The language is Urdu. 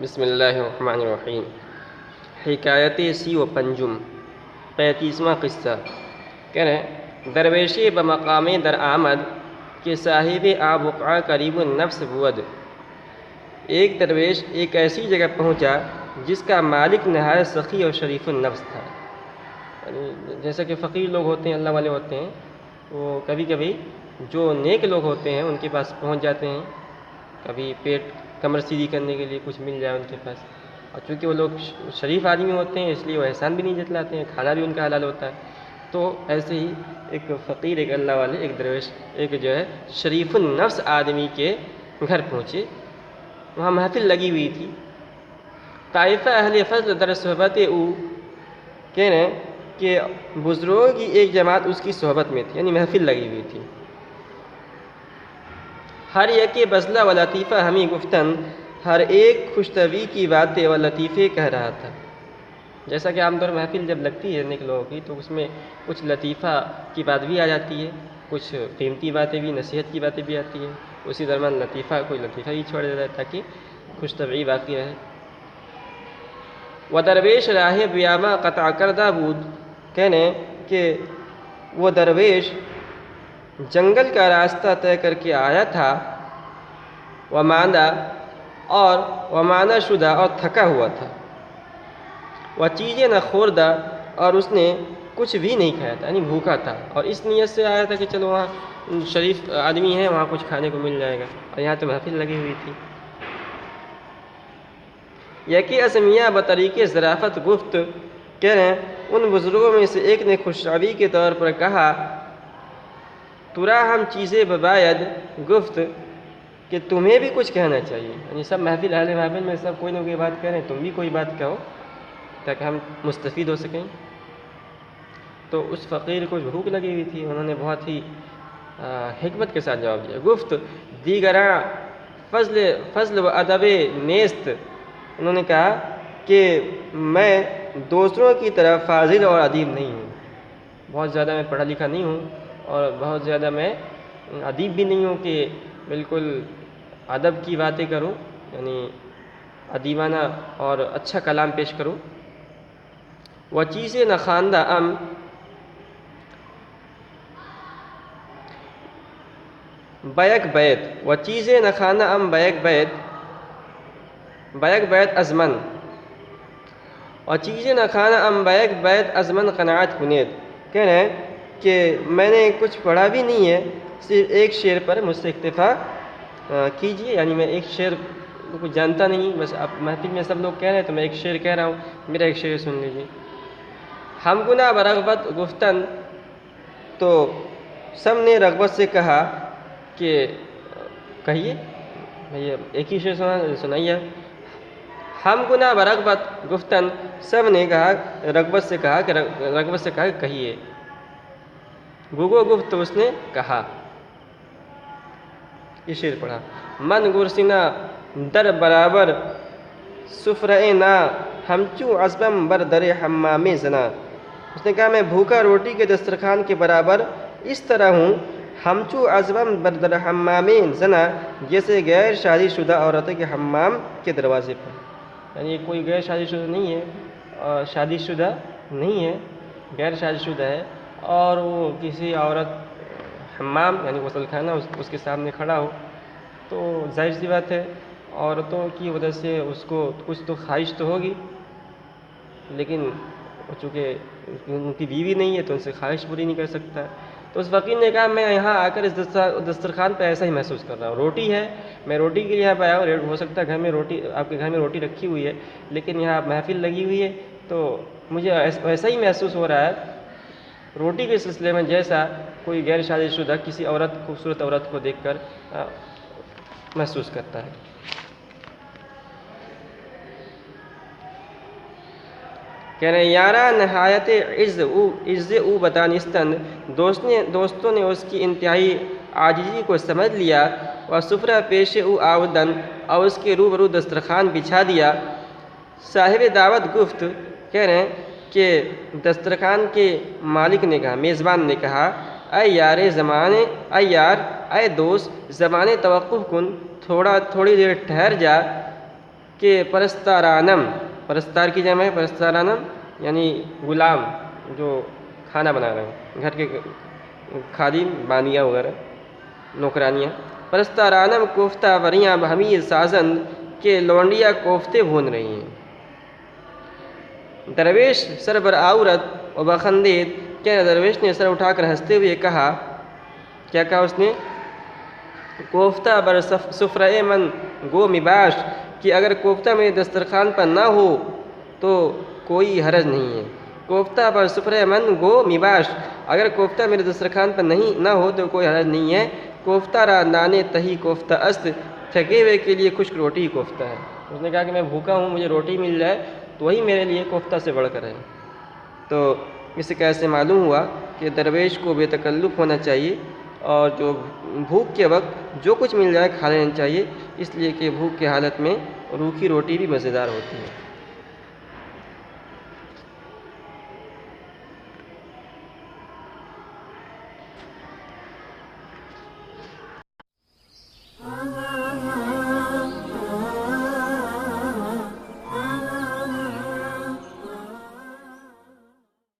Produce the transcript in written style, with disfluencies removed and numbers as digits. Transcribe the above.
بسم اللہ الرحمن الرحیم۔ حکایت سی و پنجم، 35واں قصہ۔ کہہ رہے ہیں درویشی بمقام در آمد کہ صاحب آبقع قریب النفس بود۔ ایک درویش ایک ایسی جگہ پہنچا جس کا مالک نہایت سخی اور شریف النفس تھا۔ یعنی جیسا کہ فقیر لوگ ہوتے ہیں، اللہ والے ہوتے ہیں، وہ کبھی کبھی جو نیک لوگ ہوتے ہیں ان کے پاس پہنچ جاتے ہیں، کبھی پیٹ کمر سیدھی کرنے کے لیے کچھ مل جائے ان کے پاس، اور چونکہ وہ لوگ شریف آدمی ہوتے ہیں اس لیے وہ احسان بھی نہیں جتلاتے ہیں، کھانا بھی ان کا حلال ہوتا ہے۔ تو ایسے ہی ایک فقیر، ایک اللہ والے، ایک درویش، ایک جو ہے شریف النفس آدمی کے گھر پہنچے۔ وہاں محفل لگی ہوئی تھی۔ طائفہ اہل فضل در صحبت او، کہہ رہے ہیں کہ بزرگوں کی ایک جماعت اس کی صحبت میں تھی، یعنی محفل لگی ہوئی تھی۔ ہر یک بزلہ و لطیفہ ہمیں گفتن، ہر ایک خوش طبعی کی باتیں و لطیفے کہہ رہا تھا۔ جیسا کہ عام طور محفل جب لگتی ہے نیک لوگوں کی تو اس میں کچھ لطیفہ کی بات بھی آ جاتی ہے، کچھ قیمتی باتیں بھی، نصیحت کی باتیں بھی آتی ہیں، اسی درمیان کوئی لطیفہ ہی چھوڑ دیتا ہے تاکہ خوش طبعی باقی رہے۔ و درویش راہ بیامہ قطع کردہ بود، کہنے کہ وہ درویش جنگل کا راستہ طے کر کے آیا تھا، وماندہ شدہ اور تھکا ہوا تھا، وہ چیزیں نہ خوردہ اور اس نے کچھ بھی نہیں کھایا تھا، یعنی بھوکا تھا، اور اس نیت سے آیا تھا کہ چلو وہاں شریف آدمی ہے وہاں کچھ کھانے کو مل جائے گا، اور یہاں تو محفل لگی ہوئی تھی۔ یکی اسمیہ بطریق ظرافت گفت، کہہ رہے ہیں ان بزرگوں میں سے ایک نے خوشخبری کے طور پر کہا، ترا ہم چیزیں بباید گفت، کہ تمہیں بھی کچھ کہنا چاہیے، یعنی سب محفل، اہل محفل میں سب کوئی نہ کوئی بات کہہ رہے ہیں، تم بھی کوئی بات کہو تاکہ ہم مستفید ہو سکیں۔ تو اس فقیر کو بھوک لگی ہوئی تھی، انہوں نے بہت ہی حکمت کے ساتھ جواب دیا۔ گفت دیگراں فضل و ادب نیست، انہوں نے کہا کہ میں دوسروں کی طرح فاضل اور ادیب نہیں ہوں، بہت زیادہ میں پڑھا لکھا نہیں ہوں، اور بہت زیادہ میں ادیب بھی نہیں ہوں کہ بالکل ادب کی باتیں کروں، یعنی ادیبانہ اور اچھا کلام پیش کروں۔ وہ چیزیں نہ خواندہ ام، بیک بیت، وہ چیزیں نہ خواندہ ام بیک بیت ازمن، اور چیزیں نہ کھانا ام بیک بیت ازمن قناعت کنید، کہہ رہے ہیں کہ میں نے کچھ پڑھا بھی نہیں ہے، صرف ایک شعر پر مجھ سے اکتفا کیجئے، یعنی میں ایک شعر کو کچھ جانتا نہیں، بس اب محفل میں سب لوگ کہہ رہے ہیں تو میں ایک شعر کہہ رہا ہوں، میرا ایک شعر سن لیجئے۔ ہم گناہ برغبت گفتن، تو سب نے رغبت سے کہا کہ کہیے، ایک ہی شعر سنائیے۔ ہم گناہ برغبت گفتن، سب نے کہا رغبت سے کہا کہ کہیے۔ گوگو گفت، تو اس نے کہا، یہ شعر پڑھا۔ من گرسنا در برابر سفرہ نا، ہمچو عزبم بر در حمام زنا، اس نے کہا میں بھوکا روٹی کے دسترخوان کے برابر اس طرح ہوں، ہمچو عزبم بر در حمام زنا، جیسے غیر شادی شدہ عورت کے حمام کے دروازے پر، یعنی کوئی غیر شادی شدہ نہیں ہے، اور شادی شدہ نہیں ہے، غیر شادی شدہ ہے، اور وہ کسی عورت حمام یعنی غسل خانہ اس کے سامنے کھڑا ہو، تو ظاہر سی بات ہے عورتوں کی وجہ سے اس کو کچھ تو خواہش تو ہوگی، لیکن چونکہ ان کی بیوی نہیں ہے تو ان سے خواہش پوری نہیں کر سکتا۔ تو اس فقیر نے کہا میں یہاں آ کر اس دسترخوان پہ ایسا ہی محسوس کر رہا ہوں، روٹی ہے، میں روٹی کے لیے یہاں پہ آیا ہوں، ہو سکتا ہے گھر میں روٹی، آپ کے گھر میں روٹی رکھی ہوئی ہے، لیکن یہاں محفل لگی ہوئی ہے تو مجھے ایسا ہی محسوس ہو رہا ہے روٹی کے سلسلے میں جیسا کوئی غیر شادی شدہ کسی عورت، خوبصورت عورت کو دیکھ کر محسوس کرتا ہے۔ کہہ رہے ہیں یارا نہایت عز او بدانستند، دوستوں نے اس کی انتہائی عاجزی کو سمجھ لیا، اور سفرہ پیش او آودن، اور اس کے روبرو دسترخوان بچھا دیا۔ صاحب دعوت گفت، کہہ رہے ہیں کہ دسترخوان کے مالک نے کہا، میزبان نے کہا، اے دوست زمانے توقف کن، تھوڑی دیر ٹھہر جا، کہ پرستارانم، پرستار کی جمع ہے پرستارانم، یعنی غلام جو کھانا بنا رہے ہیں، گھر کے خادم بانیہ وغیرہ نوکرانیاں، پرستارانم کوفتہ وریاں بہمیر سازند کہ لونڈیاں کوفتے بھون رہی ہیں۔ درویش سر بر آورت و بخندید، کیا درویش نے سر اٹھا کر ہنستے ہوئے کہا، کیا کہا اس نے؟ کوفتہ بر سفرۂ من گو مباش، کہ اگر کوفتہ میرے دسترخوان پر نہ ہو تو کوئی حرج نہیں ہے۔ کوفتہ بر سفرۂ من گو مباش، اگر کوفتہ میرے دسترخوان پر نہ ہو تو کوئی حرج نہیں ہے۔ کوفتہ را نانے تہی کوفتہ است، تھکے ہوئے کے لیے خشک روٹی ہی کوفتہ ہے۔ اس نے کہا کہ میں بھوکا ہوں، مجھے روٹی مل جائے تو وہی میرے لیے کوفتہ سے بڑھ کر ہے۔ تو اس سے کیسے معلوم ہوا کہ درویش کو بے تکلف ہونا چاہیے، اور جو بھوک کے وقت جو کچھ مل جائے کھا لینا چاہیے، اس لیے کہ بھوک کی حالت میں روکھی روٹی بھی مزیدار ہوتی ہے۔